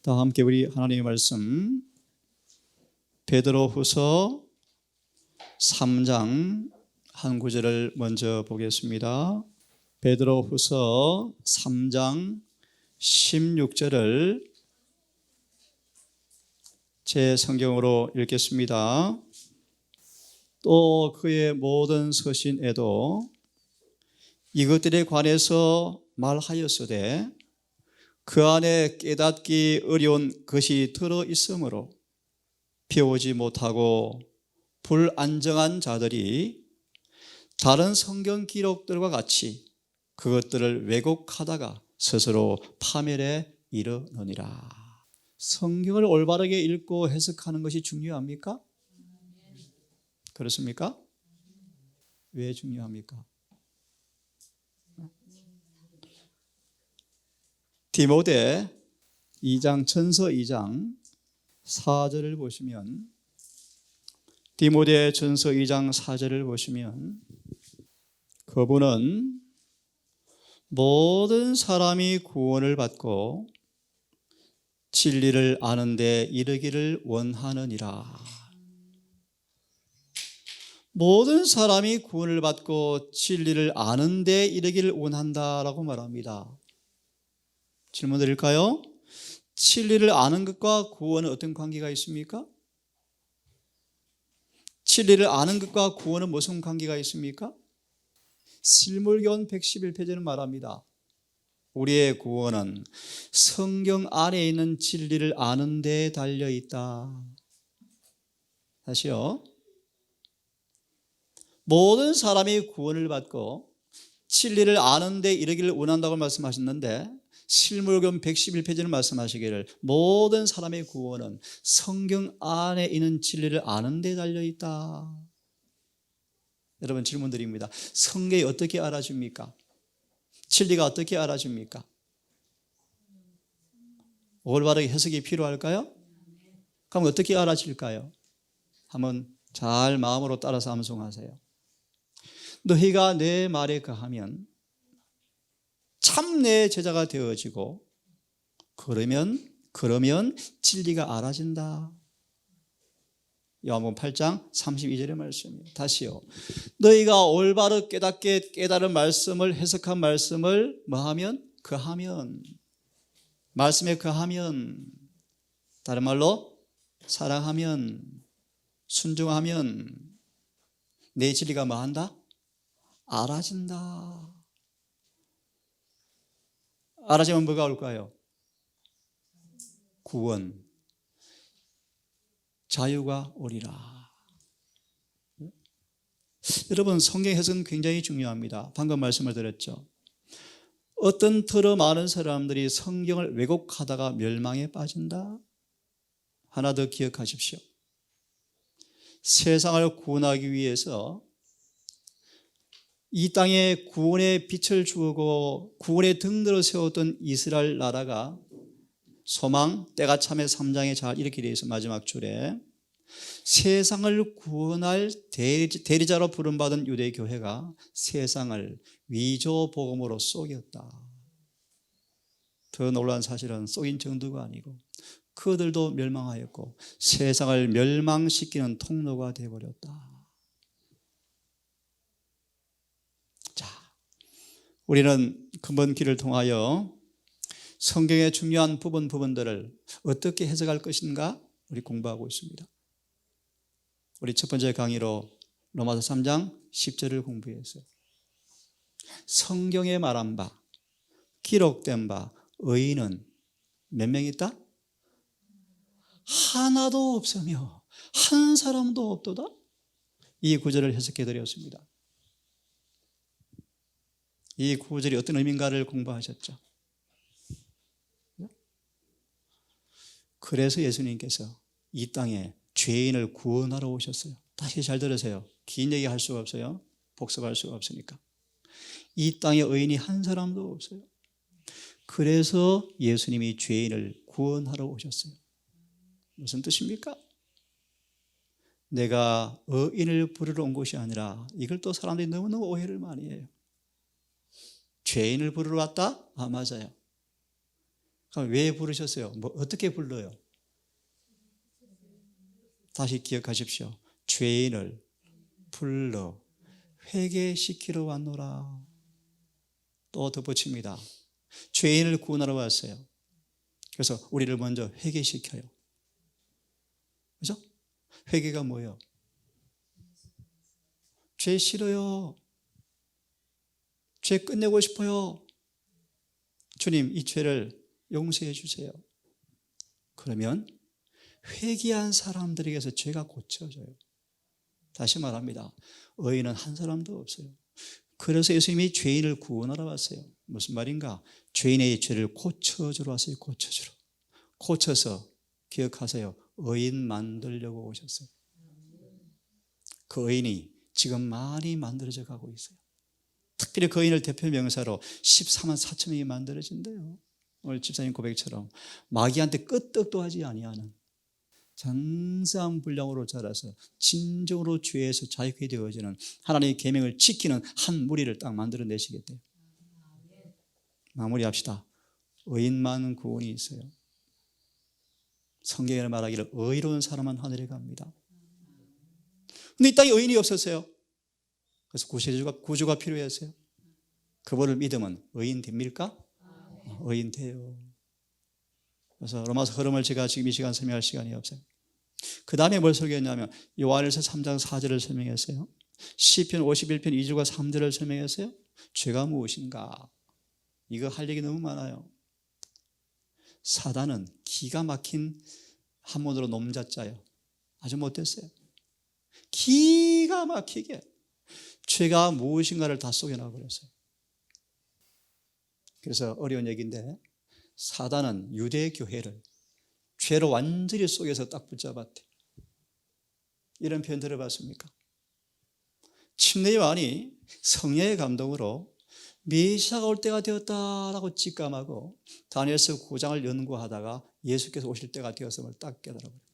다 함께 우리 하나님의 말씀 베드로후서 3장 한 구절을 먼저 보겠습니다. 베드로후서 3장 16절을 제 성경으로 읽겠습니다. 또 그의 모든 서신에도 이것들에 관해서 말하였으되 그 안에 깨닫기 어려운 것이 들어있으므로 배우지 못하고 불안정한 자들이 다른 성경 기록들과 같이 그것들을 왜곡하다가 스스로 파멸에 이르느니라. 성경을 올바르게 읽고 해석하는 것이 중요합니까? 그렇습니까? 왜 중요합니까? 디모데 2장 전서 2장 4절을 보시면 디모데 전서 2장 4절을 보시면 그분은 모든 사람이 구원을 받고 진리를 아는 데 이르기를 원하느니라. 모든 사람이 구원을 받고 진리를 아는 데 이르기를 원한다라고 말합니다. 질문 드릴까요? 진리를 아는 것과 구원은 어떤 관계가 있습니까? 진리를 아는 것과 구원은 무슨 관계가 있습니까? 실물교원 111페이지는 말합니다. 우리의 구원은 성경 안에 있는 진리를 아는 데 달려있다. 다시요. 모든 사람이 구원을 받고 진리를 아는 데 이르기를 원한다고 말씀하셨는데 실물교원 111페이지는 말씀하시기를 모든 사람의 구원은 성경 안에 있는 진리를 아는 데 달려있다. 여러분 질문 드립니다. 성경이 어떻게 알아줍니까? 진리가 어떻게 알아줍니까? 올바르게 해석이 필요할까요? 그럼 어떻게 알아질까요? 한번 잘 마음으로 따라서 암송하세요. 너희가 내 말에 거하면 참 내 제자가 되어지고 그러면 진리가 알아진다. 요한복음 8장 32절의 말씀이에요. 다시요. 너희가 올바르 깨닫게 깨달은 말씀을 해석한 말씀을 뭐하면? 거하면 말씀에 거하면 다른 말로 사랑하면 순종하면 내 진리가 뭐한다? 알아진다. 알아지면 뭐가 올까요? 구원, 자유가 오리라. 여러분 성경 해석은 굉장히 중요합니다. 방금 말씀을 드렸죠. 어떤 더러 많은 사람들이 성경을 왜곡하다가 멸망에 빠진다. 하나 더 기억하십시오. 세상을 구원하기 위해서 이 땅에 구원의 빛을 주고 구원의 등들을 세웠던 이스라엘 나라가 소망 때가 참에 3장에 잘 이렇게 되어 있어. 마지막 줄에 세상을 구원할 대리자로 부름받은 유대교회가 세상을 위조복음으로 속였다. 더 놀라운 사실은 속인 정도가 아니고 그들도 멸망하였고 세상을 멸망시키는 통로가 되어버렸다. 자, 우리는 금번 길을 통하여 성경의 중요한 부분들을 어떻게 해석할 것인가 우리 공부하고 있습니다. 우리 첫 번째 강의로 로마서 3장 10절을 공부했어요. 성경에 말한 바 기록된 바 의인은 몇 명 있다? 하나도 없으며 한 사람도 없도다. 이 구절을 해석해 드렸습니다. 이 구절이 어떤 의미인가를 공부하셨죠. 그래서 예수님께서 이 땅에 죄인을 구원하러 오셨어요. 다시 잘 들으세요. 긴 얘기 할 수가 없어요. 복습할 수가 없으니까. 이 땅에 의인이 한 사람도 없어요. 그래서 예수님이 죄인을 구원하러 오셨어요. 무슨 뜻입니까? 내가 의인을 부르러 온 것이 아니라, 이걸 또 사람들이 너무너무 오해를 많이 해요. 죄인을 부르러 왔다? 아, 맞아요. 그럼 왜 부르셨어요? 뭐 어떻게 불러요? 다시 기억하십시오. 죄인을 불러 회개시키러 왔노라. 또 덧붙입니다. 죄인을 구원하러 왔어요. 그래서 우리를 먼저 회개시켜요. 그죠? 회개가 뭐예요? 죄 싫어요. 죄 끝내고 싶어요. 주님, 이 죄를 용서해 주세요. 그러면 회개한 사람들에게서 죄가 고쳐져요. 다시 말합니다. 의인은 한 사람도 없어요. 그래서 예수님이 죄인을 구원하러 왔어요. 무슨 말인가? 죄인의 죄를 고쳐주러 왔어요. 고쳐주러. 고쳐서 기억하세요. 의인 만들려고 오셨어요. 그 의인이 지금 많이 만들어져 가고 있어요. 특별히 그 의인을 대표 명사로 14만 4천 명이 만들어진대요. 오늘 집사님 고백처럼 마귀한테 끄떡도 하지 아니하는 장성분량으로 자라서 진정으로 죄에서 자유케 되어지는 하나님의 계명을 지키는 한 무리를 딱 만들어내시겠대요. 마무리합시다. 의인만 구원이 있어요. 성경에 말하기를 의로운 사람은 하늘에 갑니다. 근데 이 땅에 의인이 없었어요. 그래서 구주가 필요했어요. 그분을 믿으면 의인 됩니까? 의인 돼요. 그래서 로마서 흐름을 제가 지금 이 시간 설명할 시간이 없어요. 그 다음에 뭘 설교했냐면 요한일서 3장 4절을 설명했어요. 시편 51편 2절과 3절을 설명했어요. 죄가 무엇인가? 이거 할 얘기 너무 많아요. 사단은 기가 막힌 한문으로 놈자자예요. 아주 못됐어요. 기가 막히게 죄가 무엇인가를 다 속여놔 버렸어요. 그래서 어려운 얘기인데 사단은 유대 교회를 죄로 완전히 속여서 딱 붙잡았대. 이런 표현 들어봤습니까? 침례 요한이 성령의 감동으로 메시아가 올 때가 되었다라고 직감하고 다니엘서 9장을 연구하다가 예수께서 오실 때가 되었음을 딱 깨달아버렸다.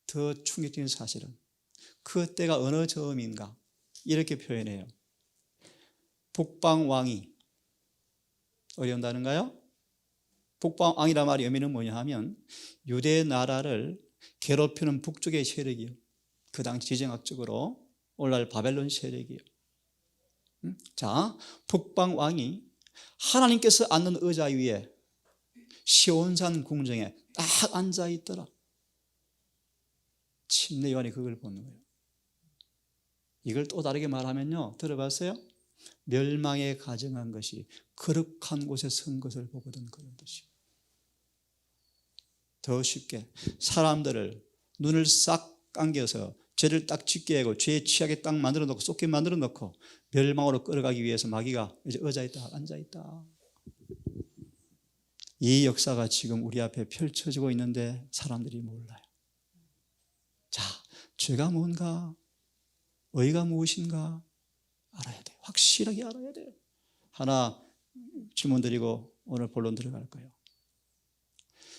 더 충격적인 사실은 그 때가 어느 즈음인가 이렇게 표현해요. 북방왕이 어려운다는가요? 북방왕이란 말의 의미는 뭐냐 하면 유대 나라를 괴롭히는 북쪽의 세력이요. 그 당시 지정학적으로 오늘날 바벨론 세력이요. 자, 북방왕이 하나님께서 앉는 의자 위에 시온산 궁정에 딱 앉아 있더라. 침례 요한이 그걸 보는 거예요. 이걸 또 다르게 말하면요, 들어봤어요? 멸망에 가정한 것이 거룩한 곳에 선 것을 보거든 그런 뜻이에요. 더 쉽게 사람들을 눈을 싹 감겨서 죄를 딱 짙게 하고 죄에 취하게 딱 만들어 놓고 쏟게 만들어 놓고 멸망으로 끌어가기 위해서 마귀가 이제 의자있다 앉아있다. 이 역사가 지금 우리 앞에 펼쳐지고 있는데 사람들이 몰라요. 자, 죄가 뭔가, 의가 무엇인가 알아야 돼요. 확실하게 알아야 돼요. 하나 질문 드리고 오늘 본론 들어갈 거예요.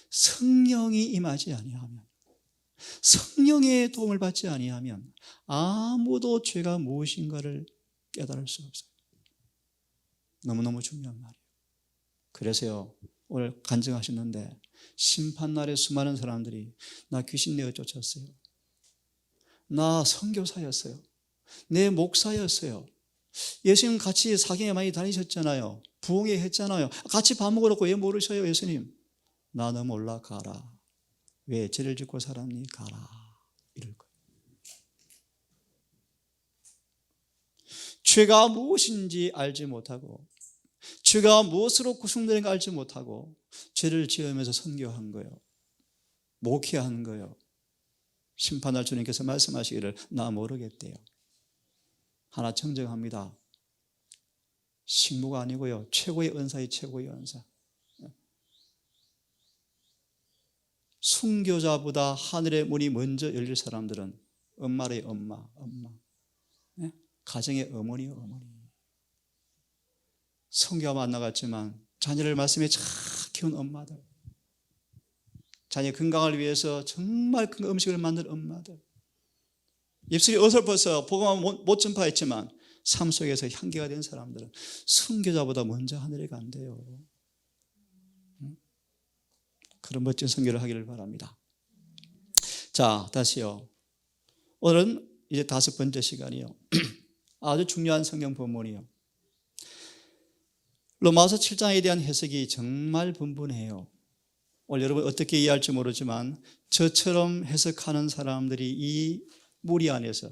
성령이 임하지 아니하면, 성령의 도움을 받지 아니하면 아무도 죄가 무엇인가를 깨달을 수 없어요. 너무너무 중요한 말이에요. 그래서요, 오늘 간증하셨는데 심판날에 수많은 사람들이 나 귀신 내어 쫓았어요. 나 선교사였어요. 내 목사였어요. 예수님 같이 사경에 많이 다니셨잖아요. 부흥회 했잖아요. 같이 밥 먹으러 왜 모르셔요 예수님? 나는 몰라 가라. 왜 죄를 짓고 살았니? 가라. 이럴 거예요. 죄가 무엇인지 알지 못하고 죄가 무엇으로 구성되는가 알지 못하고 죄를 지으면서 선교한 거예요. 목회한 거예요. 심판할 주님께서 말씀하시기를 나 모르겠대요. 하나 청정합니다. 식무가 아니고요. 최고의 은사의 최고의 은사. 순교자보다 하늘의 문이 먼저 열릴 사람들은 엄마의 엄마. 네? 가정의 어머니. 성교하면 안 나갔지만 자녀를 말씀에 잘 키운 엄마들, 자녀 건강을 위해서 정말 큰 음식을 만든 엄마들, 입술이 어설퍼서 복음은 못 전파했지만 삶 속에서 향기가 된 사람들은 순교자보다 먼저 하늘에 간대요. 그런 멋진 선교를 하기를 바랍니다. 자, 다시요. 오늘은 이제 5번째 시간이요. 아주 중요한 성경 본문이요. 로마서 7장에 대한 해석이 정말 분분해요. 오늘 여러분 어떻게 이해할지 모르지만 저처럼 해석하는 사람들이 이 무리 안에서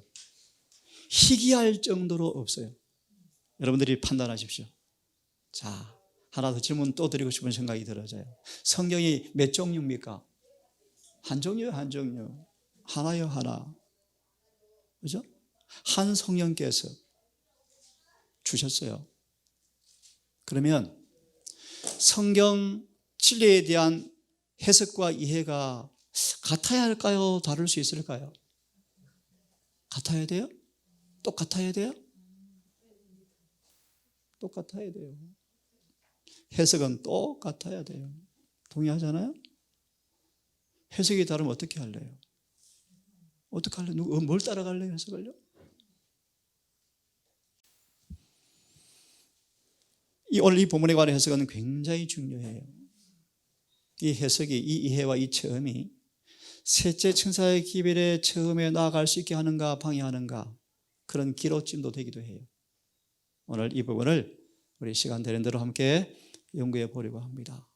희귀할 정도로 없어요. 여러분들이 판단하십시오. 자, 하나 더 질문 또 드리고 싶은 생각이 들어져요. 성경이 몇 종류입니까? 한 종류요, 한 종류. 하나요, 하나. 그죠? 한 성령께서 주셨어요. 그러면 성경 진리에 대한 해석과 이해가 같아야 할까요? 다를 수 있을까요? 같아야 돼요? 똑같아야 돼요? 똑같아야 돼요. 해석은 똑같아야 돼요. 동의하잖아요? 해석이 다르면 어떻게 할래요? 어떻게 할래요? 뭘 따라갈래요? 해석을요? 오늘 이 본문에 관한 해석은 굉장히 중요해요. 이 해석이, 이 이해와 이 체험이 셋째 천사의 기별에 처음에 나아갈 수 있게 하는가 방해하는가 그런 기로짐도 되기도 해요. 오늘 이 부분을 우리 시간 되는 대로 함께 연구해 보려고 합니다.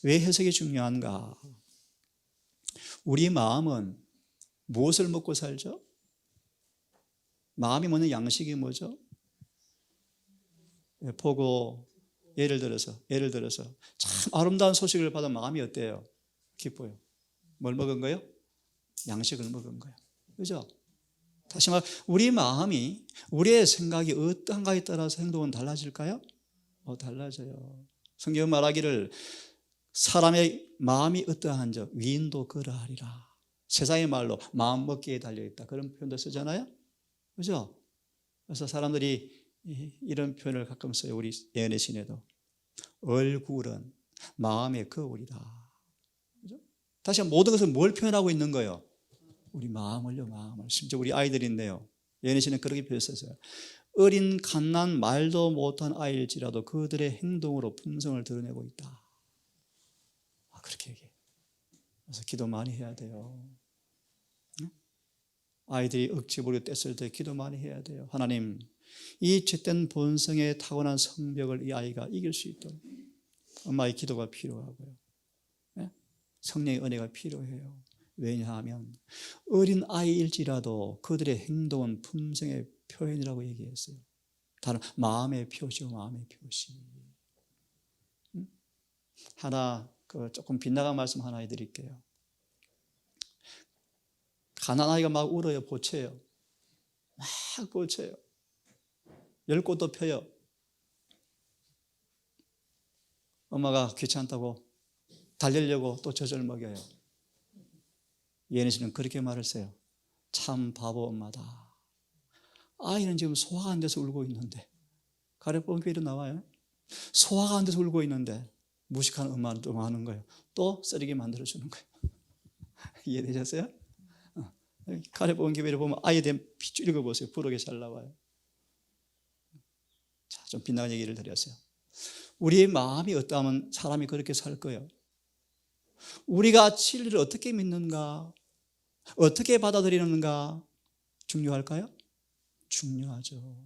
왜 해석이 중요한가? 우리 마음은 무엇을 먹고 살죠? 마음이 먹는 양식이 뭐죠? 보고 예를 들어서 참 아름다운 소식을 받은 마음이 어때요? 기뻐요. 뭘 먹은 거예요? 양식을 먹은 거예요. 그죠? 다시 말 우리 마음이 우리의 생각이 어떠한가에 따라서 행동은 달라질까요? 달라져요. 성경은 말하기를 사람의 마음이 어떠한지 위인도 그러하리라. 세상의 말로 마음 먹기에 달려있다. 그런 표현도 쓰잖아요. 그죠? 그래서 사람들이 이런 표현을 가끔 써요. 우리 예언의 신에도. 얼굴은 마음의 거울이다. 그죠? 다시 한번 모든 것을 뭘 표현하고 있는 거예요? 우리 마음을요, 마음을. 심지어 우리 아이들인데요. 예언의 신은 그렇게 표현했어요. 어린 갓난 말도 못한 아이일지라도 그들의 행동으로 품성을 드러내고 있다. 그렇게 얘기해요. 그래서 기도 많이 해야 돼요. 아이들이 억지 부리고 뗐을 때 기도 많이 해야 돼요. 하나님, 이 죄된 본성의 타고난 성벽을 이 아이가 이길 수 있도록 엄마의 기도가 필요하고요. 성령의 은혜가 필요해요. 왜냐하면 어린 아이일지라도 그들의 행동은 품성의 표현이라고 얘기했어요. 다른 마음의 표시요, 마음의 표시. 하나 조금 빗나간 말씀 하나 해드릴게요. 가난아이가 막 울어요. 보채요. 막 보채요. 열 꽃도 펴요. 엄마가 귀찮다고 달래려고 또 젖을 먹여요. 예언의 신은 그렇게 말을 써요. 참 바보 엄마다. 아이는 지금 소화가 안 돼서 울고 있는데, 가래뽕기로 나와요. 소화가 안 돼서 울고 있는데 무식한 엄마는 또 하는 거예요. 또 쓰레기 만들어주는 거예요. 이해되셨어요? 가래뽕기를 보면 아이에 대한 핏줄 읽어보세요. 부르게 잘 나와요. 자, 좀 빗나간 얘기를 드렸어요. 우리의 마음이 어떠하면 사람이 그렇게 살 거예요. 우리가 진리를 어떻게 믿는가, 어떻게 받아들이는가 중요할까요? 중요하죠.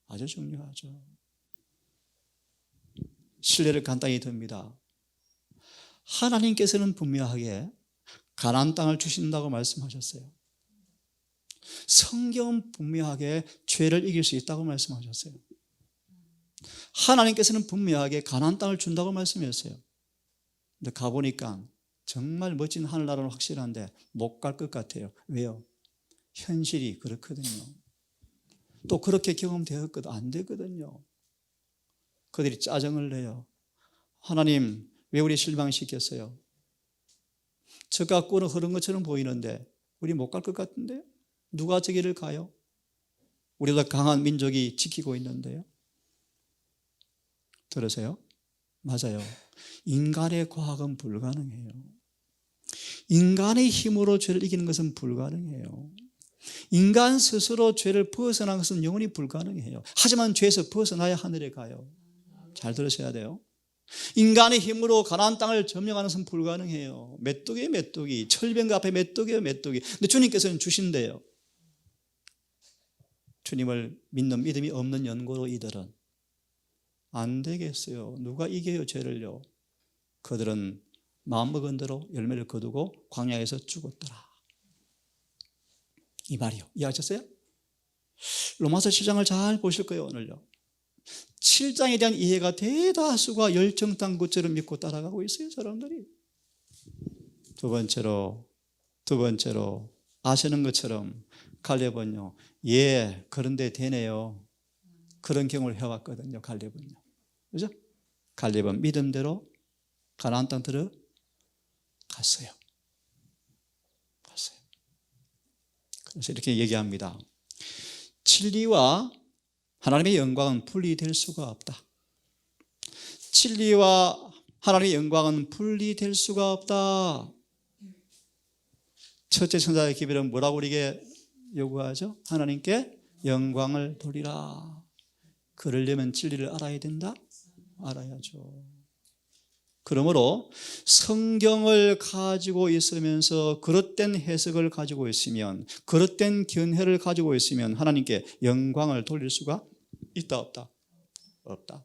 아주 중요하죠. 신뢰를 간단히 듭니다. 하나님께서는 분명하게 가나안 땅을 주신다고 말씀하셨어요. 성경은 분명하게 죄를 이길 수 있다고 말씀하셨어요. 하나님께서는 분명하게 가나안 땅을 준다고 말씀하셨어요. 근데 가보니까 정말 멋진 하늘나라는 확실한데 못 갈 것 같아요. 왜요? 현실이 그렇거든요. 또 그렇게 경험되었거든 안 되거든요. 그들이 짜증을 내요. 하나님, 왜 우리 실망시켰어요? 저가 꿀은 흐른 것처럼 보이는데 우리 못 갈 것 같은데요? 누가 저기를 가요? 우리보다 강한 민족이 지키고 있는데요. 들으세요? 맞아요. 인간의 과학은 불가능해요. 인간의 힘으로 죄를 이기는 것은 불가능해요. 인간 스스로 죄를 벗어나는 것은 영원히 불가능해요. 하지만 죄에서 벗어나야 하늘에 가요. 잘 들으셔야 돼요. 인간의 힘으로 가나안 땅을 점령하는 것은 불가능해요. 메뚜기예요, 메뚜기. 철병가 앞에 메뚜기예요, 메뚜기. 근데 주님께서는 주신대요. 주님을 믿는 믿음이 없는 연고로 이들은 안 되겠어요. 누가 이겨요, 죄를요? 그들은 마음먹은 대로 열매를 거두고 광야에서 죽었더라. 이 말이요. 이해하셨어요? 로마서 7장을 잘 보실 거예요, 오늘요. 7장에 대한 이해가 대다수가 열정당구처럼 믿고 따라가고 있어요, 사람들이. 두 번째로 아시는 것처럼 갈렙은요, 예, 그런데 되네요. 그런 경험을 해왔거든요, 갈렙은요. 그죠? 갈렙은 믿음대로 가나안 땅 들어갔어요. 그래서 이렇게 얘기합니다. 진리와 하나님의 영광은 분리될 수가 없다. 진리와 하나님의 영광은 분리될 수가 없다. 첫째 천사의 기별은 뭐라고 우리에게 요구하죠? 하나님께 영광을 돌리라. 그러려면 진리를 알아야 된다? 알아야죠. 그러므로 성경을 가지고 있으면서 그릇된 해석을 가지고 있으면, 그릇된 견해를 가지고 있으면 하나님께 영광을 돌릴 수가 있다, 없다? 없다.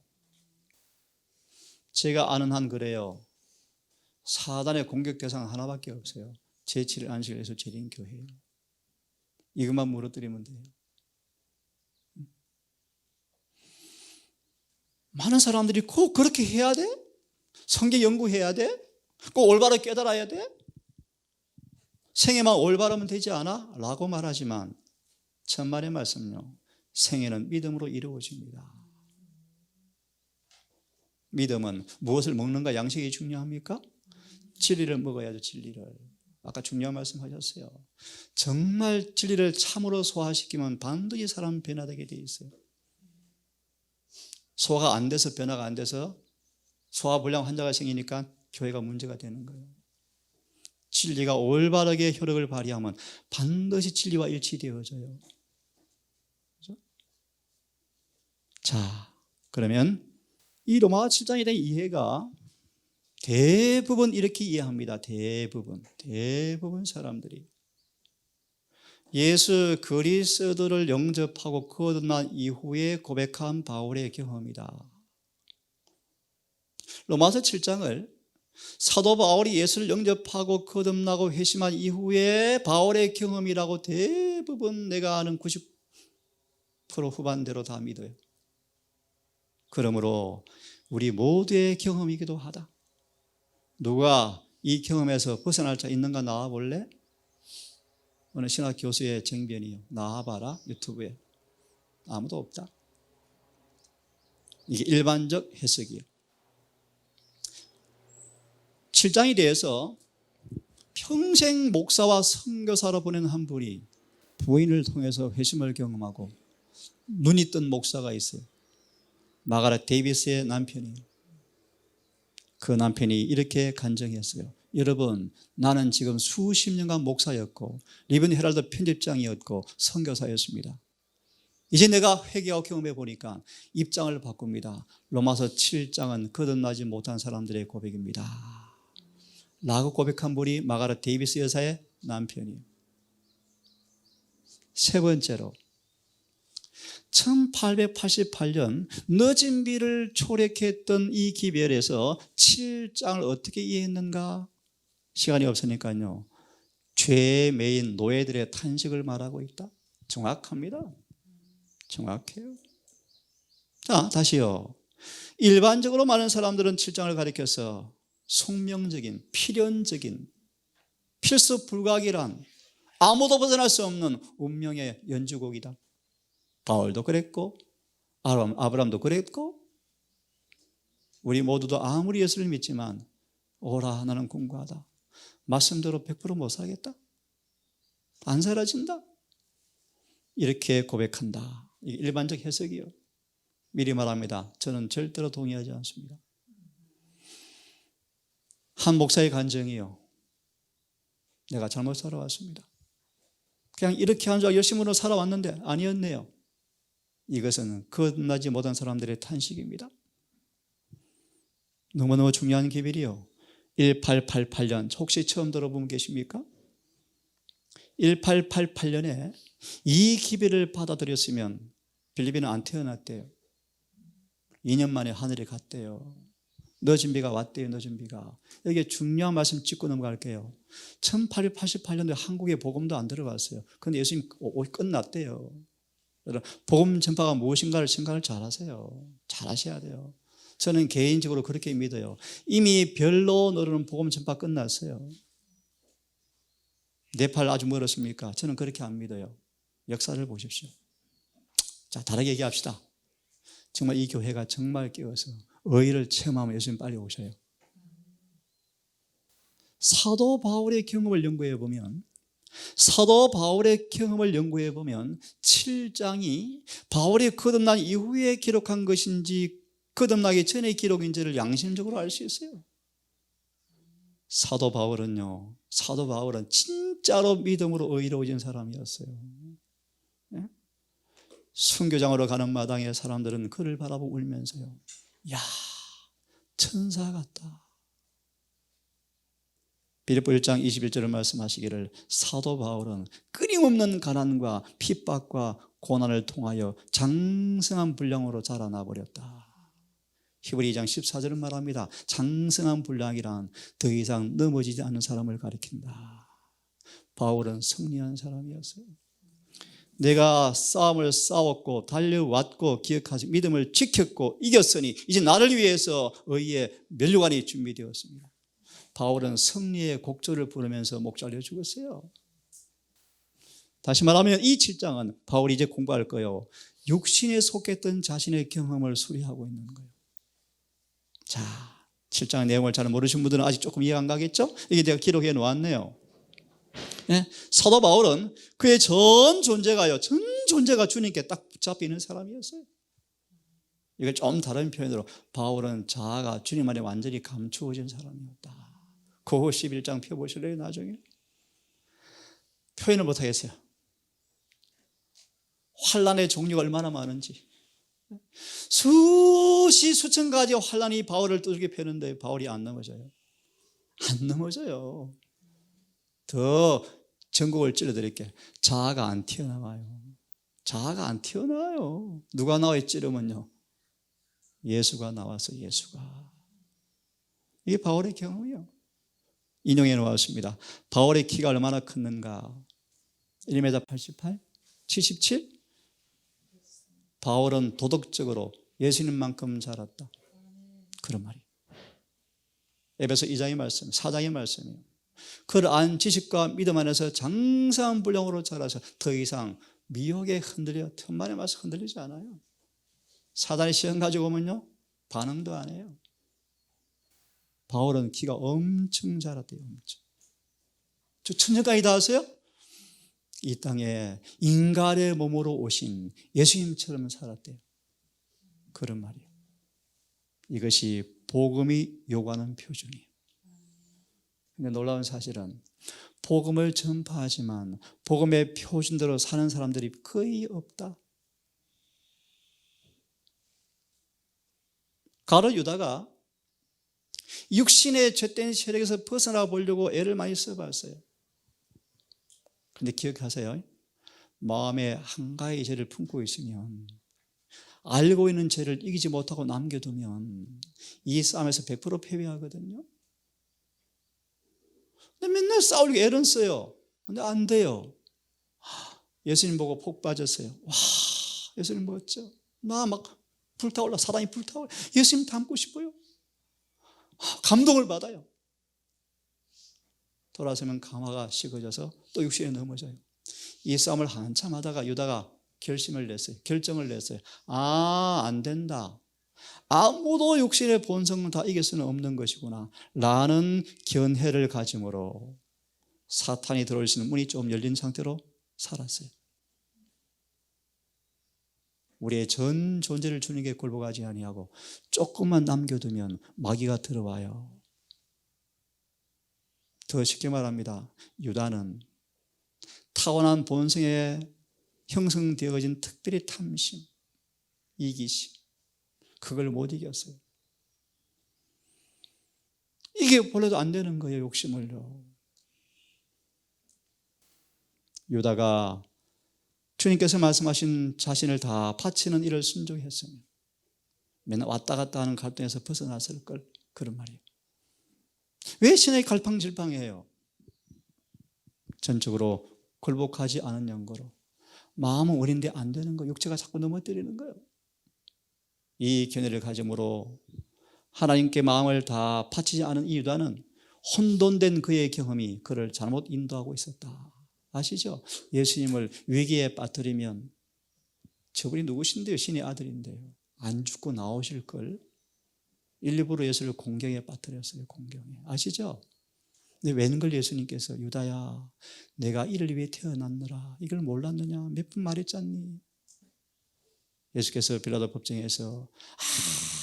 제가 아는 한 그래요. 사단의 공격 대상 하나밖에 없어요. 제7일 안식일에서 제린 교회예요. 이것만 물어드리면 돼요. 많은 사람들이 꼭 그렇게 해야 돼? 성경 연구해야 돼? 꼭 올바로 깨달아야 돼? 생애만 올바르면 되지 않아? 라고 말하지만 천만의 말씀요, 생애는 믿음으로 이루어집니다. 믿음은 무엇을 먹는가, 양식이 중요합니까? 진리를 먹어야죠, 진리를. 아까 중요한 말씀 하셨어요. 정말 진리를 참으로 소화시키면 반드시 사람 변화되게 돼 있어요. 소화가 안 돼서, 변화가 안 돼서 소화불량 환자가 생기니까 교회가 문제가 되는 거예요. 진리가 올바르게 효력을 발휘하면 반드시 진리와 일치되어져요. 그렇죠? 자, 그러면 이 로마 7장에 대한 이해가 대부분 이렇게 이해합니다. 대부분 사람들이 예수 그리스도를 영접하고 거듭난 이후에 고백한 바울의 경험이다. 로마서 7장을 사도 바울이 예수를 영접하고 거듭나고 회심한 이후에 바울의 경험이라고 대부분 내가 아는 90% 후반대로 다 믿어요. 그러므로 우리 모두의 경험이기도 하다. 누가 이 경험에서 벗어날 자 있는가 나와볼래? 어느 신학 교수의 쟁변이요. 나와봐라, 유튜브에. 아무도 없다. 이게 일반적 해석이에요. 7장에 대해서 평생 목사와 선교사로 보낸 한 분이 부인을 통해서 회심을 경험하고 눈이 뜬 목사가 있어요. 마가렛 데이비스의 남편이에요. 그 남편이 이렇게 간증했어요. 여러분, 나는 지금 수십 년간 목사였고 리븐 헤럴드 편집장이었고 선교사였습니다. 이제 내가 회개하고 경험해 보니까 입장을 바꿉니다. 로마서 7장은 거듭나지 못한 사람들의 고백입니다. 라고 고백한 분이 마가렛 데이비스 여사의 남편이에요. 세 번째로 1888년 늦은 비를 초래했던 이 기별에서 7장을 어떻게 이해했는가? 시간이 없으니까요. 죄에 매인 노예들의 탄식을 말하고 있다. 정확합니다. 정확해요. 자, 다시요. 일반적으로 많은 사람들은 7장을 가리켜서 숙명적인, 필연적인, 필수 불가결한, 아무도 벗어날 수 없는 운명의 연주곡이다. 바울도 그랬고 아브라함도 그랬고 우리 모두도 아무리 예수를 믿지만 오라 나는 궁구하다. 말씀대로 100% 못 살겠다. 안 사라진다. 이렇게 고백한다. 이게 일반적 해석이요. 미리 말합니다. 저는 절대로 동의하지 않습니다. 한 목사의 간증이요. 내가 잘못 살아왔습니다. 그냥 이렇게 한 줄 알고 열심으로 살아왔는데 아니었네요. 이것은 거듭나지 못한 사람들의 탄식입니다. 너무너무 중요한 기별이요. 1888년 혹시 처음 들어본 분 계십니까? 1888년에 이 기별을 받아들였으면 빌립비는 안 태어났대요. 2년 만에 하늘에 갔대요. 늦은 비가 왔대요. 늦은 비가. 여기에 중요한 말씀 짚고 넘어갈게요. 1888년도에 한국에 복음도 안 들어갔어요. 그런데 예수님 끝났대요. 복음 전파가 무엇인가를 생각을 잘하세요. 잘하셔야 돼요. 저는 개인적으로 그렇게 믿어요. 이미 별로 너르는 복음 전파 끝났어요. 네팔 아주 멀었습니까? 저는 그렇게 안 믿어요. 역사를 보십시오. 자, 다르게 얘기합시다. 정말 이 교회가 정말 깨어서 의의를 체험하면 예수님 빨리 오셔요. 사도 바울의 경험을 연구해 보면 7장이 바울이 거듭난 이후에 기록한 것인지 거듭나기 전의 기록인지를 양심적으로 알 수 있어요. 사도 바울은 진짜로 믿음으로 의로워진 사람이었어요. 순교장으로 가는 마당에 사람들은 그를 바라보고 울면서요, 야, 천사 같다. 빌립보 1장 21절을 말씀하시기를 사도 바울은 끊임없는 가난과 핍박과 고난을 통하여 장성한 분량으로 자라나 버렸다. 히브리 2장 14절은 말합니다. 장성한 분량이란 더 이상 넘어지지 않는 사람을 가리킨다. 바울은 승리한 사람이었어요. 내가 싸움을 싸웠고 달려왔고 기억하시 믿음을 지켰고 이겼으니 이제 나를 위해서 의의 면류관이 준비되었습니다. 바울은 승리의 곡조를 부르면서 목 잘려 죽었어요. 다시 말하면 이 7장은 바울이 이제 공부할 거예요. 육신에 속했던 자신의 경험을 수리하고 있는 거예요. 자, 7장의 내용을 잘 모르신 분들은 아직 조금 이해가 안 가겠죠? 이게 내가 기록해 놓았네요. 네? 사도 바울은 그의 전 존재가 주님께 딱 붙잡히는 사람이었어요. 이걸 좀 다른 표현으로 바울은 자아가 주님 안에 완전히 감추어진 사람이었다. 그 11장 펴보실래요? 나중에 표현을 못하겠어요. 환난의 종류가 얼마나 많은지, 수천 가지 환난이 바울을 두들겨 패는데 바울이 안 넘어져요. 안 넘어져요. 더 전곡을 찔러드릴게요. 자아가 안 튀어나와요. 자아가 안 튀어나와요. 누가 나와요? 찌르면요, 예수가 나와서 예수가. 이게 바울의 경험이에요. 인용해 놓았습니다. 바울의 키가 얼마나 컸는가? 1m 88? 77? 바울은 도덕적으로 예수님만큼 자랐다. 그런 말이에요. 에베소 2장의 말씀, 4장의 말씀이에요. 그를 안 지식과 믿음 안에서 장성한 분량으로 자라서 더 이상 미혹에 흔들려 틈만에 맞서 흔들리지 않아요. 사단의 시험 가지고 오면요, 반응도 안 해요. 바울은 키가 엄청 자랐대요. 엄청. 저 천년까지 다 아세요? 이 땅에 인간의 몸으로 오신 예수님처럼 살았대요. 그런 말이에요. 이것이 복음이 요구하는 표준이에요. 근데 놀라운 사실은 복음을 전파하지만 복음의 표준대로 사는 사람들이 거의 없다. 가룟 유다가 육신의 죄된 세력에서 벗어나 보려고 애를 많이 써봤어요. 그런데 기억하세요. 마음에 한가히 죄를 품고 있으면, 알고 있는 죄를 이기지 못하고 남겨두면 이 싸움에서 100% 패배하거든요. 근데 맨날 싸우려고 애를 써요. 근데 안 돼요. 예수님 보고 폭 빠졌어요. 와, 예수님 멋져. 나 막 불타올라. 사단이 불타올라. 예수님 닮고 싶어요. 감동을 받아요. 돌아서면 가마가 식어져서 또 육신에 넘어져요. 이 싸움을 한참 하다가 유다가 결정을 냈어요. 안 된다. 아무도 육신의 본성은 다 이길 수는 없는 것이구나 라는 견해를 가짐으로 사탄이 들어올 수 있는 문이 좀 열린 상태로 살았어요. 우리의 전 존재를 주님께 굴복하지 아니하고 조금만 남겨두면 마귀가 들어와요. 더 쉽게 말합니다. 유다는 타고난 본성에 형성되어진 특별히 탐심, 이기심, 그걸 못 이겼어요. 이게 본래도 안 되는 거예요. 욕심을요. 유다가 주님께서 말씀하신 자신을 다 바치는 일을 순종했으면 맨날 왔다 갔다 하는 갈등에서 벗어났을 걸. 그런 말이에요. 왜 신의 갈팡질팡해요? 전적으로 굴복하지 않은 연고로 마음은 어린데 안 되는 거, 육체가 자꾸 넘어뜨리는 거예요. 이 견해를 가짐으로 하나님께 마음을 다 바치지 않은 이 유다는 혼돈된 그의 경험이 그를 잘못 인도하고 있었다. 아시죠? 예수님을 위기에 빠뜨리면 저분이 누구신데요? 신의 아들인데요. 안 죽고 나오실 걸 일부러 예수를 공경에 빠뜨렸어요. 공경에. 아시죠? 근데 웬걸 예수님께서 유다야 내가 이를 위해 태어났느라 이걸 몰랐느냐? 몇 번 말했잖니? 예수께서 빌라도 법정에서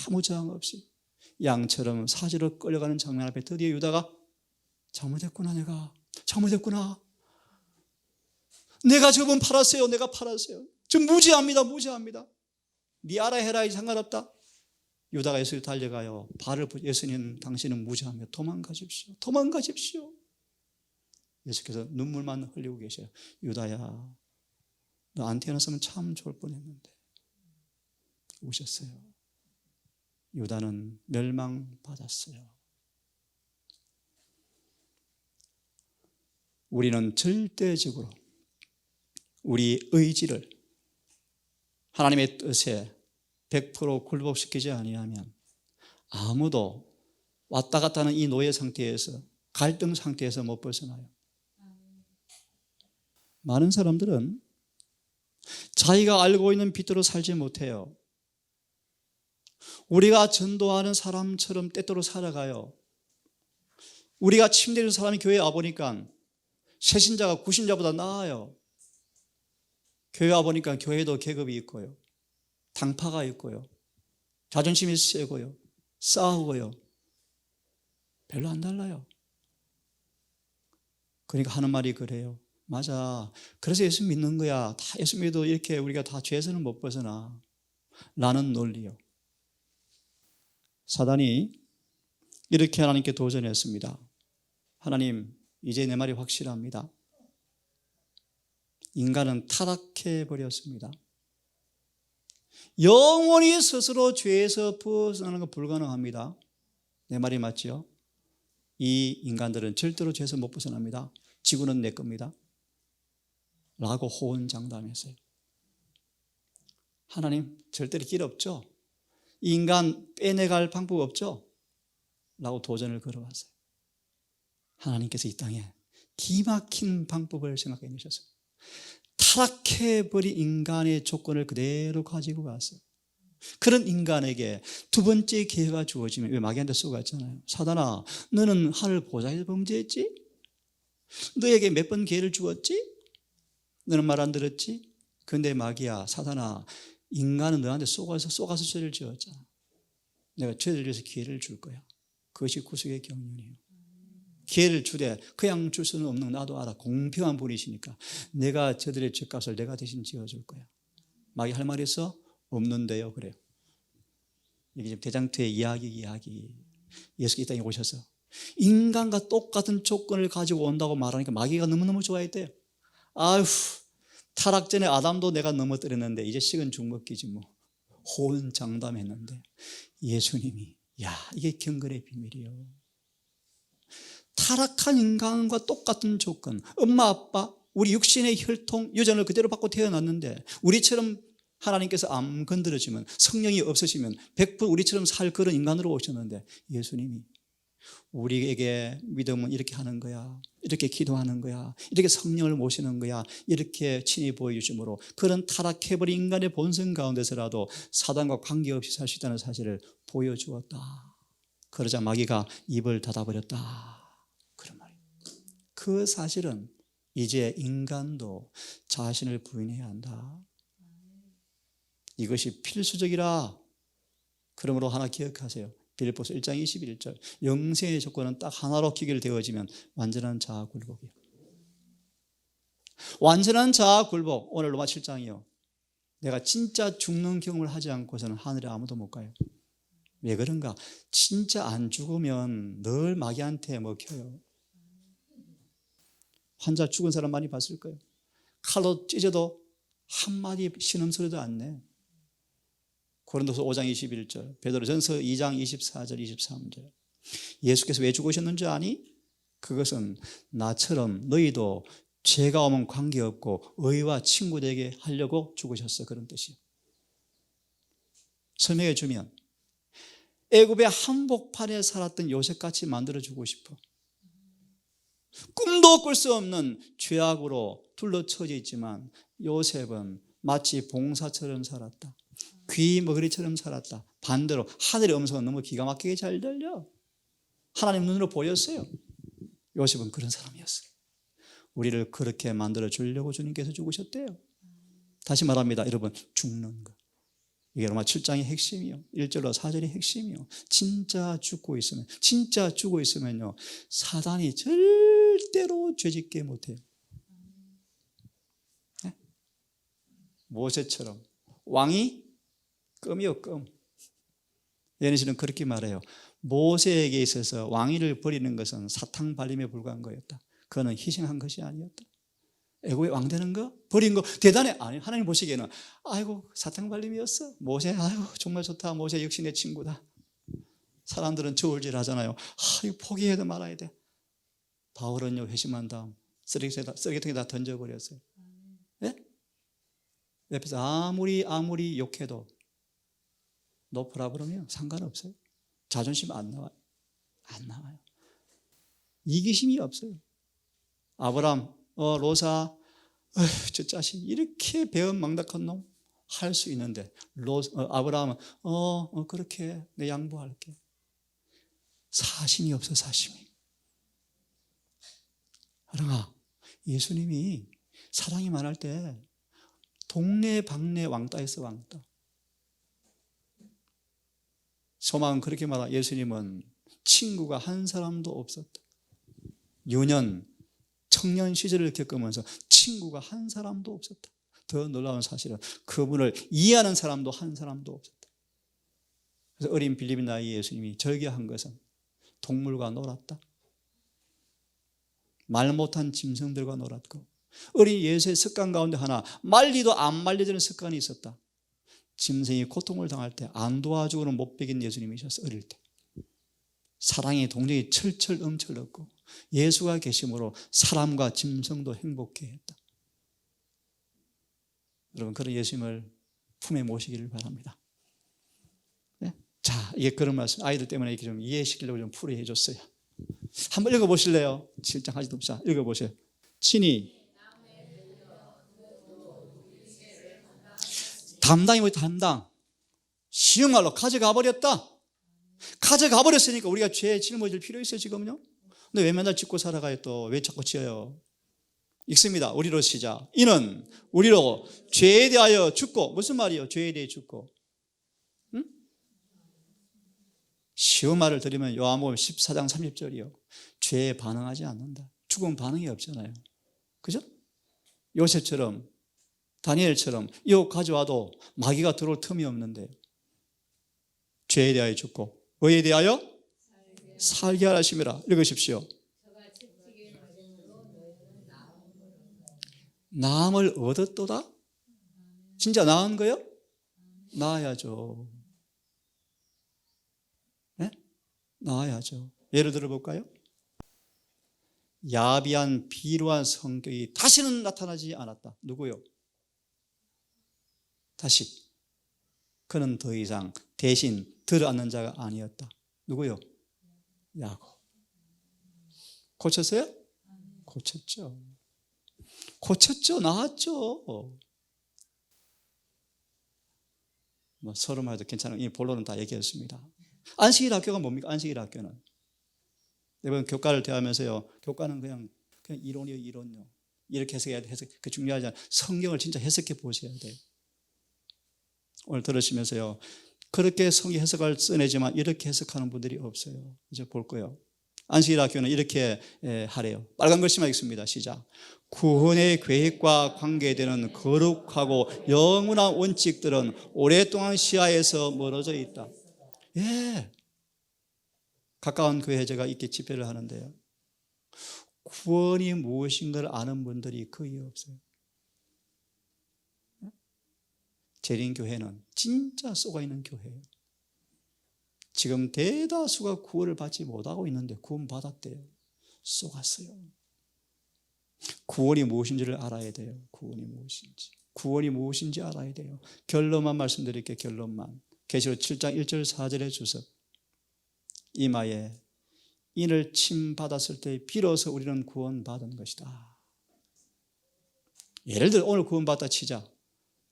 아무 저항 없이 양처럼 사지로 끌려가는 장면 앞에 드디어 유다가 잘못했구나, 내가 잘못했구나, 내가 저분 팔았어요, 내가 팔았어요, 저 무죄합니다, 무죄합니다, 네 알아 해라, 상관없다. 유다가 예수를 달려가요. 발을 예수님 당신은 무죄하며 도망가십시오, 도망가십시오. 예수께서 눈물만 흘리고 계셔요. 유다야 너 안 태어났으면 참 좋을 뻔했는데. 우셨어요. 유다는 멸망받았어요. 우리는 절대적으로 우리 의지를 하나님의 뜻에 100% 굴복시키지 아니하면 아무도 왔다 갔다 하는 이 노예 상태에서, 갈등 상태에서 못 벗어나요. 많은 사람들은 자기가 알고 있는 빛대로 살지 못해요. 우리가 전도하는 사람처럼 때때로 살아가요. 우리가 침대에 있는 사람이 교회에 와보니까 새신자가 구신자보다 나아요. 교회 와보니까 교회도 계급이 있고요, 당파가 있고요, 자존심이 세고요, 싸우고요. 별로 안 달라요. 그러니까 하는 말이 그래요. 맞아, 그래서 예수 믿는 거야. 다 예수 믿어도 이렇게 우리가 다 죄에서는 못 벗어나 라는 논리요. 사단이 이렇게 하나님께 도전했습니다. 하나님, 이제 내 말이 확실합니다. 인간은 타락해버렸습니다. 영원히 스스로 죄에서 벗어나는 건 불가능합니다. 내 말이 맞죠? 이 인간들은 절대로 죄에서 못 벗어납니다. 지구는 내 겁니다 라고 호언장담했어요. 하나님 절대로 길 없죠? 이 인간 빼내갈 방법 없죠? 라고 도전을 걸어왔어요. 하나님께서 이 땅에 기막힌 방법을 생각해 내셨어요. 타락해버린 인간의 조건을 그대로 가지고 갔어요. 그런 인간에게 두 번째 기회가 주어지면, 왜 마귀한테 쏘갔잖아요. 사단아, 너는 하늘 보좌에서 범죄했지? 너에게 몇 번 기회를 주었지? 너는 말 안 들었지? 그런데 마귀야, 사단아, 인간은 너한테 쏘가서 죄를 지었잖아. 내가 죄를 위해서 기회를 줄 거야. 그것이 구속의 경륜이에요. 기회를 주되 그냥 줄 수는 없는 거 나도 알아. 공평한 분이시니까 내가 저들의 죄값을 내가 대신 지어줄 거야. 마귀 할 말이 있어? 없는데요. 그래요. 이게 지금 대장투의 이야기. 예수가 이 땅에 오셔서 인간과 똑같은 조건을 가지고 온다고 말하니까 마귀가 너무너무 좋아했대요. 아휴, 타락 전에 아담도 내가 넘어뜨렸는데 이제 식은 죽 먹기지 뭐. 호언장담했는데 예수님이, 야, 이게 경건의 비밀이에요. 타락한 인간과 똑같은 조건, 엄마 아빠 우리 육신의 혈통 유전을 그대로 받고 태어났는데 우리처럼 하나님께서 안 건드려지면, 성령이 없으시면 100% 우리처럼 살 그런 인간으로 오셨는데 예수님이 우리에게 믿음은 이렇게 하는 거야, 이렇게 기도하는 거야, 이렇게 성령을 모시는 거야, 이렇게 친히 보여주심으로 그런 타락해버린 인간의 본성 가운데서라도 사단과 관계없이 살 수 있다는 사실을 보여주었다. 그러자 마귀가 입을 닫아버렸다, 그런 말이에요. 그 사실은 이제 인간도 자신을 부인해야 한다. 이것이 필수적이라. 그러므로 하나 기억하세요. 빌립보서 1장 21절, 영생의 조건은 딱 하나로 기결되어지면 완전한 자아 굴복이에요. 완전한 자아 굴복. 오늘 로마 7장이요. 내가 진짜 죽는 경험을 하지 않고서는 하늘에 아무도 못 가요. 왜 그런가? 진짜 안 죽으면 늘 마귀한테 먹혀요. 환자 죽은 사람 많이 봤을 거예요. 칼로 찢어도 한마디 신음소리도 안 내. 고린도서 5장 21절, 베드로전서 2장 24절 23절. 예수께서 왜 죽으셨는 줄 아니? 그것은 나처럼 너희도 죄가 오면 관계없고 의와 친구되게 하려고 죽으셨어. 그런 뜻이에요. 설명해 주면 애굽의 한복판에 살았던 요셉같이 만들어주고 싶어. 꿈도 꿀 수 없는 죄악으로 둘러쳐져 있지만 요셉은 마치 봉사처럼 살았다. 귀 먹으리처럼 살았다. 반대로 하늘의 음성은 너무 기가 막히게 잘 들려. 하나님 눈으로 보였어요. 요셉은 그런 사람이었어요. 우리를 그렇게 만들어 주려고 주님께서 죽으셨대요. 다시 말합니다. 여러분, 죽는 것. 이게 로마 7장의 핵심이요. 1절로 4절의 핵심이요. 진짜 죽고 있으면요, 사단이 절대로 죄짓게 못해요. 네? 모세처럼 왕이 껌이요, 껌. 예언실은 그렇게 말해요. 모세에게 있어서 왕위를 버리는 것은 사탕 발림에 불과한 거였다. 그거는 희생한 것이 아니었다. 애굽의 왕 되는 거? 버린 거 대단해. 아니, 하나님 보시기에는 아이고 사탕 발림이었어. 모세 아이고 정말 좋다. 모세 역시 내 친구다. 사람들은 저울질 하잖아요. 이거 포기해도 말아야 돼. 바울은요, 회심한 다음 쓰레기통에 다 던져버렸어요. 네? 옆에서 아무리 욕해도 높으라 그러면 상관없어요. 자존심 안 나와요. 이기심이 없어요. 아브람, 로사, 저 자식 이렇게 배은망덕한 놈 할 수 있는데 아브라함은 그렇게 내 양보할게. 사심이 없어. 사심이. 그러나 예수님이 사랑이 많을 때 동네 방네 왕따 했어. 왕따. 소망은 그렇게 말하. 예수님은 친구가 한 사람도 없었다. 유년 청년 시절을 겪으면서 친구가 한 사람도 없었다. 더 놀라운 사실은 그분을 이해하는 사람도 한 사람도 없었다. 그래서 어린 빌립의 나이에 예수님이 절개한 것은 동물과 놀았다. 말 못한 짐승들과 놀았고, 어린 예수의 습관 가운데 하나, 말리도 안 말려지는 습관이 있었다. 짐승이 고통을 당할 때 안 도와주고는 못 베긴 예수님이셨어. 어릴 때 사랑의 동력이 철철 넘쳐났고 예수가 계심으로 사람과 짐승도 행복해 했다. 여러분, 그런 예수님을 품에 모시기를 바랍니다. 네? 자, 이게 그런 말씀 아이들 때문에 이렇게 좀 이해시키려고 좀 풀이해 줬어요. 한번 읽어보실래요? 7장 하지도 자, 읽어보세요. 친히 담당이 뭐지? 담당. 쉬운 말로 가져가 버렸다. 가져가 버렸으니까 우리가 죄에 짊어질 필요 있어요 지금요? 근데 왜 맨날 짓고 살아가요? 또 왜 자꾸 지어요? 읽습니다. 우리로 시작. 이는 우리로 죄에 대하여 죽고. 무슨 말이에요? 죄에 대해 죽고. 응? 쉬운 말을 드리면 요한복음 14장 30절이요. 죄에 반응하지 않는다. 죽으면 반응이 없잖아요. 그죠? 요셉처럼 다니엘처럼 이거 가져와도 마귀가 들어올 틈이 없는데 죄에 대하여 죽고 의에 대하여 살게 하심이라. 읽으십시오. 나음을 얻었도다? 진짜 나은 거요? 나아야죠. 네? 나아야죠. 예를 들어 볼까요? 야비한 비루한 성격이 다시는 나타나지 않았다. 누구요? 다시. 그는 더 이상 대신 들어앉는 자가 아니었다. 누구요? 야곱. 고쳤어요? 고쳤죠. 고쳤죠. 나았죠. 서로 말해도 괜찮은 이 본론은 다 얘기했습니다. 안식일 학교가 뭡니까? 안식일 학교는 여러분 교과를 대하면서요. 교과는 그냥 이론이요, 이론요. 이렇게 해석해야 돼. 그 중요하지 않아요. 성경을 진짜 해석해 보셔야 돼요. 오늘 들으시면서요. 그렇게 성경 해석을 써내지만 이렇게 해석하는 분들이 없어요. 이제 볼 거예요. 안식일 학교는 이렇게 하래요. 빨간 글씨만 읽습니다. 시작. 구원의 계획과 관계되는 거룩하고 영원한 원칙들은 오랫동안 시야에서 멀어져 있다. 예. 가까운 교회에 제가 이렇게 집회를 하는데요. 구원이 무엇인가를 아는 분들이 거의 없어요. 재림교회는 진짜 쏘가있는 교회예요. 지금 대다수가 구원을 받지 못하고 있는데 구원 받았대요. 쏘갔어요. 구원이 무엇인지를 알아야 돼요. 구원이 무엇인지. 구원이 무엇인지 알아야 돼요. 결론만 말씀드릴게요. 결론만. 계시록 7장 1절 4절의 주석. 이마에 인을 침 받았을 때 비로소 우리는 구원받은 것이다. 예를 들어 오늘 구원받다 치자.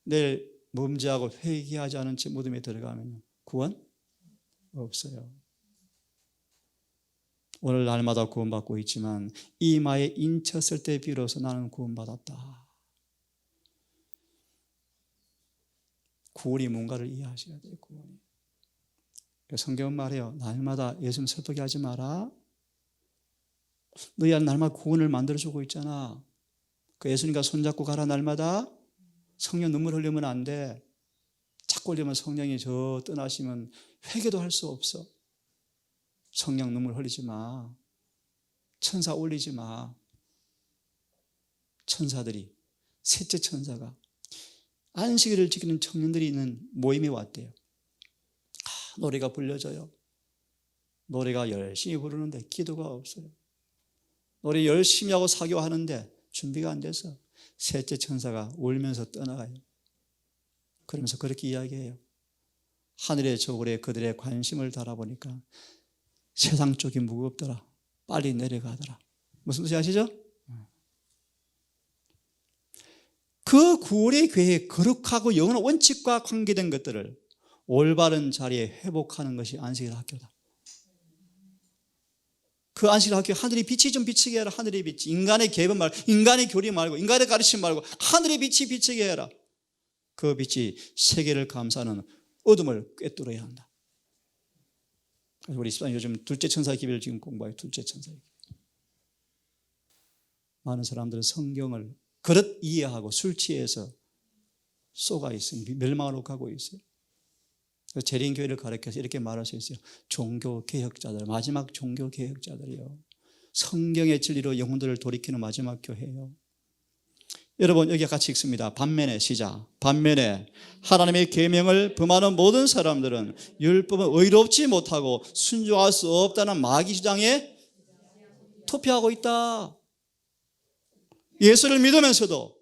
내일 범죄하고 회개하지 않은 채 무덤에 들어가면 구원 없어요. 오늘 날마다 구원받고 있지만 이마에 인 쳤을 때 비로소 나는 구원받았다. 구원이 뭔가를 이해하셔야 돼요. 구원이. 성경은 말해요. 날마다 예수님 설득이 하지 마라. 너희 날마다 구원을 만들어주고 있잖아. 그 예수님과 손잡고 가라. 날마다. 성령 눈물 흘리면 안 돼. 자꾸 흘리면 성령이 저 떠나시면 회개도 할 수 없어. 성령 눈물 흘리지 마. 천사 올리지 마. 천사들이, 셋째 천사가 안식일을 지키는 청년들이 있는 모임에 왔대요. 노래가 불려져요. 노래가 열심히 부르는데 기도가 없어요. 노래 열심히 하고 사교하는데 준비가 안 돼서 셋째 천사가 울면서 떠나가요. 그러면서 그렇게 이야기해요. 하늘의 저울에 그들의 관심을 달아보니까 세상 쪽이 무겁더라. 빨리 내려가더라. 무슨 뜻이 아시죠? 그 구원의 교회의 거룩하고 영원한 원칙과 관계된 것들을 올바른 자리에 회복하는 것이 안식일 학교다. 그 안식일 학교 하늘의 빛이 좀 비치게 해라. 하늘의 빛이. 인간의 계분 말고, 인간의 교리 말고, 인간의 가르침 말고 하늘의 빛이 비치게 해라. 그 빛이 세계를 감싸는 어둠을 꿰뚫어야 한다. 그래서 우리 집사님 요즘 둘째 천사 기별을 지금 공부해요. 둘째 천사 기별. 많은 사람들은 성경을 그릇 이해하고 술 취해서 쏘가 있어요. 멸망으로 가고 있어요. 재림교회를 가르쳐서 이렇게 말할 수 있어요. 종교개혁자들, 마지막 종교개혁자들이요. 성경의 진리로 영혼들을 돌이키는 마지막 교회예요. 여러분 여기 같이 읽습니다. 반면에 시작. 반면에 하나님의 계명을 범하는 모든 사람들은 율법은 의롭지 못하고 순종할 수 없다는 마귀 주장에 투표하고 있다. 예수를 믿으면서도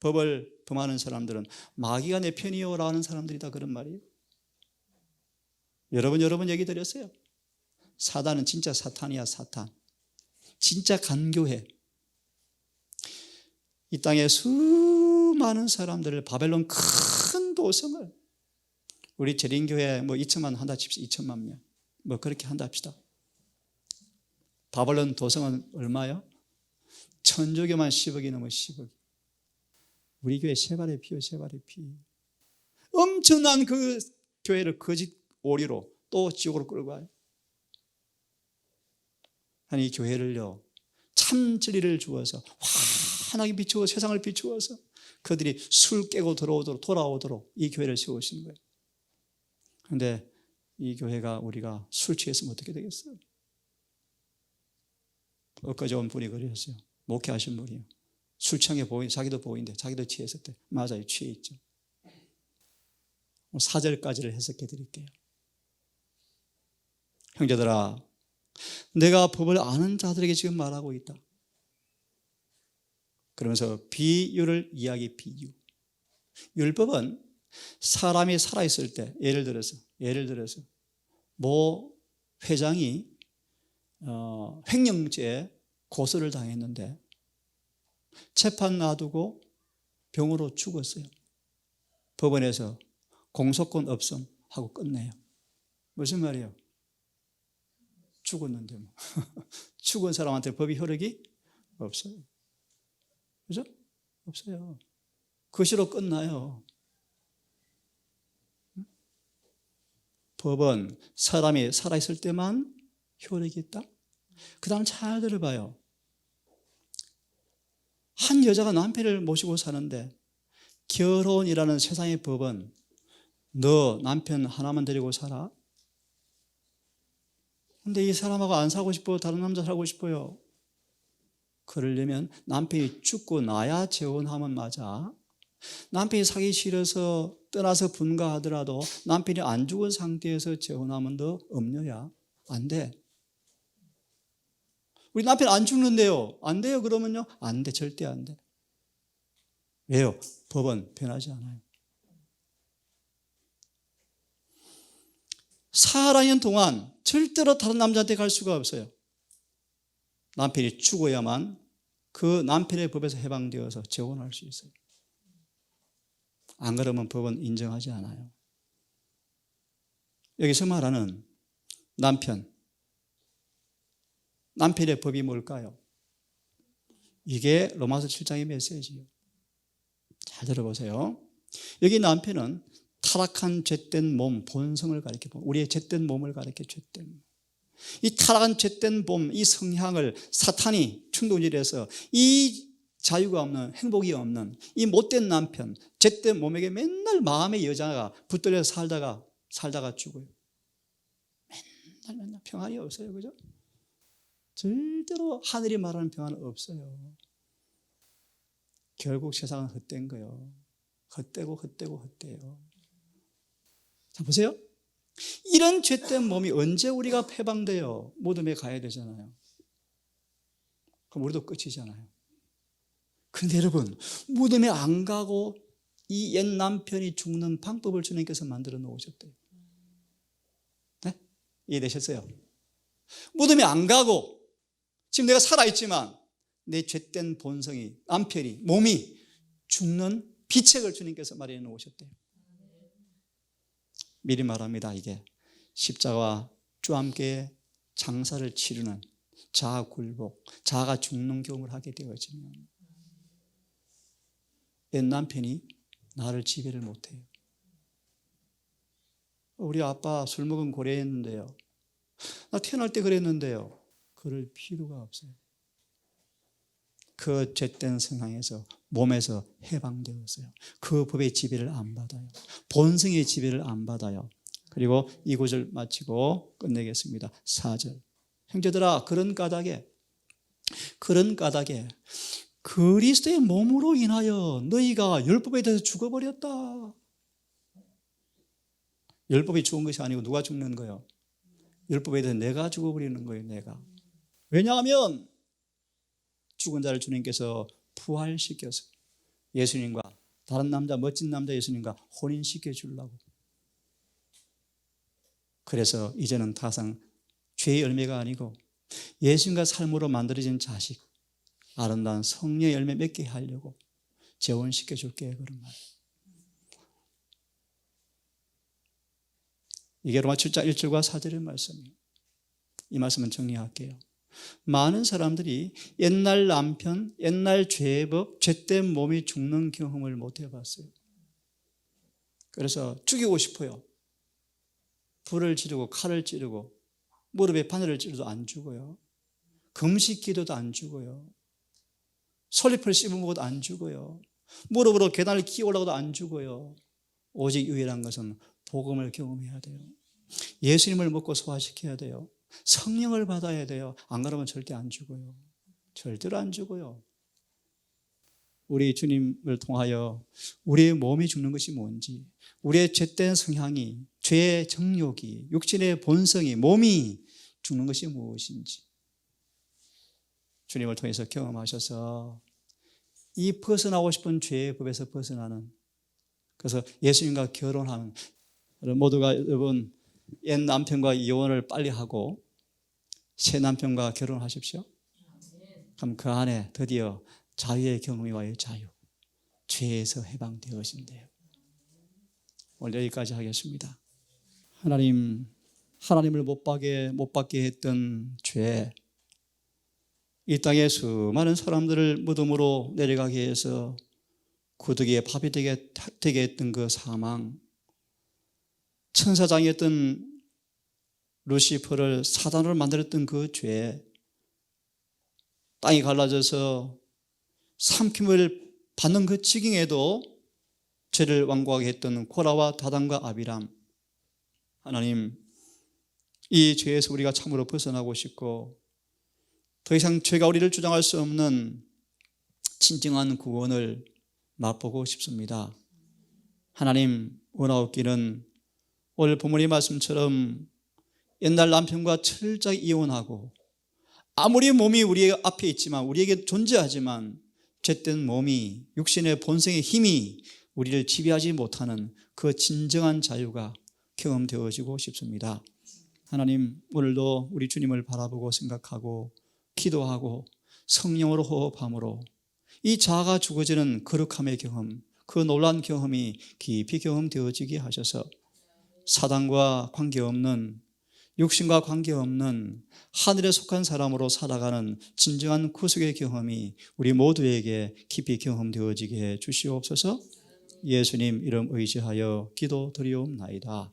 법을 범하는 사람들은 마귀가 내 편이요라는 사람들이다. 그런 말이에요. 여러분 얘기 드렸어요. 사단은 진짜 사탄이야. 사탄. 진짜 간교해. 이 땅에 수많은 사람들을 바벨론 큰 도성을 우리 재림교회 뭐 2천만 한다 칩시다. 2천만 명. 뭐 그렇게 한다 합시다. 바벨론 도성은 얼마요? 천주교만 10억이 넘어 10억. 우리 교회 세 발의 피요. 세 발의 피. 엄청난 그 교회를 거짓 오리로 또 지옥으로 끌고 가요. 이 교회를요 참 진리를 주어서 환하게 비추어 세상을 비추어서 그들이 술 깨고 돌아오도록 이 교회를 세우신 거예요. 그런데 이 교회가 우리가 술 취했으면 어떻게 되겠어요? 엊그제 온 분이 그러셨어요. 목회하신 분이요. 술 취한 게 자기도 보이는데 자기도 취했을 때 맞아요. 취해 있죠. 4절까지를 해석해 드릴게요. 형제들아, 내가 법을 아는 자들에게 지금 말하고 있다. 그러면서 비유를 이야기. 비유. 율법은 사람이 살아있을 때 예를 들어서 모 회장이 횡령죄에 고소를 당했는데 재판 놔두고 병으로 죽었어요. 법원에서 공소권 없음 하고 끝내요. 무슨 말이에요? 죽었는데 뭐. 죽은 사람한테 법이 효력이 없어요. 그죠? 없어요. 그것으로 끝나요. 법은 사람이 살아있을 때만 효력이 있다. 그 다음 잘 들어봐요. 한 여자가 남편을 모시고 사는데 결혼이라는 세상의 법은 너 남편 하나만 데리고 살아? 근데 이 사람하고 안 사고 싶어. 다른 남자 살고 싶어요. 그러려면 남편이 죽고 나야 재혼하면 맞아. 남편이 사기 싫어서 떠나서 분가하더라도 남편이 안 죽은 상태에서 재혼하면 더 엄려야. 안 돼. 우리 남편 안 죽는데요. 안 돼요. 그러면요. 안 돼. 절대 안 돼. 왜요? 법은 변하지 않아요. 4년 동안 절대로 다른 남자한테 갈 수가 없어요. 남편이 죽어야만 그 남편의 법에서 해방되어서 재혼할 수 있어요. 안 그러면 법은 인정하지 않아요. 여기서 말하는 남편의 법이 뭘까요? 이게 로마서 7장의 메시지예요. 잘 들어보세요. 여기 남편은 타락한 죄된 몸, 본성을 가리켜, 우리의 죄된 몸을 가리켜 죄된 몸. 이 타락한 죄된 몸, 이 성향을 사탄이 충동질해서 이 자유가 없는, 행복이 없는 이 못된 남편, 죄된 몸에게 맨날 마음의 여자가 붙들려 살다가 죽어요. 맨날 평안이 없어요. 그죠? 절대로 하늘이 말하는 평안은 없어요. 결국 세상은 헛된 거예요. 헛되요. 자, 보세요. 이런 죄된 몸이 언제 우리가 해방돼요? 무덤에 가야 되잖아요. 그럼 우리도 끝이잖아요. 그런데 여러분, 무덤에 안 가고 이 옛 남편이 죽는 방법을 주님께서 만들어 놓으셨대요. 네? 이해되셨어요? 무덤에 안 가고 지금 내가 살아있지만 내 죄된 본성이, 남편이, 몸이 죽는 비책을 주님께서 마련해 놓으셨대요. 미리 말합니다. 이게 십자가와 주와 함께 장사를 치르는 자아 굴복, 자아가 죽는 경험을 하게 되어지면 옛 남편이 나를 지배를 못해요. 우리 아빠 술 먹은 고래였는데요. 나 태어날 때 그랬는데요. 그럴 필요가 없어요. 그 죄된 성향에서 몸에서 해방되었어요. 그 법의 지배를 안 받아요. 본성의 지배를 안 받아요. 그리고 이 구절 마치고 끝내겠습니다. 4절. 형제들아, 그런 까닭에 그리스도의 몸으로 인하여 너희가 율법에 대해서 죽어버렸다. 율법이 죽은 것이 아니고 누가 죽는 거예요? 율법에 대해서 내가 죽어버리는 거예요. 내가. 왜냐하면 죽은 자를 주님께서 부활시켜서 예수님과 다른 남자, 멋진 남자 예수님과 혼인시켜 주려고. 그래서 이제는 더 이상 죄의 열매가 아니고 예수님과 삶으로 만들어진 자식, 아름다운 성령의 열매 맺게 하려고 재혼시켜 줄게. 그런 말. 이게 로마 7장 1절과 4절의 말씀이에요. 이 말씀은 정리할게요. 많은 사람들이 옛날 남편, 옛날 죄법, 죄된 몸이 죽는 경험을 못 해봤어요. 그래서 죽이고 싶어요. 불을 지르고 칼을 찌르고 무릎에 바늘을 찌르도 안 죽어요. 금식 기도도 안 죽어요. 솔잎을 씹어 먹어도 안 죽어요. 무릎으로 계단을 기어 올라가도 안 죽어요. 오직 유일한 것은 복음을 경험해야 돼요. 예수님을 먹고 소화시켜야 돼요. 성령을 받아야 돼요. 안 그러면 절대 안 죽어요. 절대로 안 죽어요. 우리 주님을 통하여 우리의 몸이 죽는 것이 뭔지, 우리의 죄된 성향이, 죄의 정욕이, 육신의 본성이, 몸이 죽는 것이 무엇인지 주님을 통해서 경험하셔서 이 벗어나고 싶은 죄의 법에서 벗어나는, 그래서 예수님과 결혼하는, 모두가 여러분 옛 남편과 이혼을 빨리 하고 새 남편과 결혼하십시오. 그럼 그 안에 드디어 자유의 경험이 와요. 자유. 죄에서 해방되어진대요. 오늘 여기까지 하겠습니다. 하나님을 못 받게 했던 죄, 이 땅에 수많은 사람들을 무덤으로 내려가게 해서 구더기에 밥이 되게 했던 그 사망, 천사장이었던 루시퍼를 사단으로 만들었던 그 죄, 땅이 갈라져서 삼킴을 받는 그 지경에도 죄를 완고하게 했던 코라와 다단과 아비람, 하나님, 이 죄에서 우리가 참으로 벗어나고 싶고 더 이상 죄가 우리를 주장할 수 없는 진정한 구원을 맛보고 싶습니다. 하나님 원하옵기는 오늘 본문의 말씀처럼 옛날 남편과 철저히 이혼하고 아무리 몸이 우리 앞에 있지만 우리에게 존재하지만 죄된 몸이 육신의 본성의 힘이 우리를 지배하지 못하는 그 진정한 자유가 경험되어지고 싶습니다. 하나님 오늘도 우리 주님을 바라보고 생각하고 기도하고 성령으로 호흡함으로 이 자아가 죽어지는 거룩함의 경험, 그 놀라운 경험이 깊이 경험되어지게 하셔서 사단과 관계없는 육신과 관계없는 하늘에 속한 사람으로 살아가는 진정한 구속의 경험이 우리 모두에게 깊이 경험되어지게 해 주시옵소서. 예수님 이름 의지하여 기도드리옵나이다.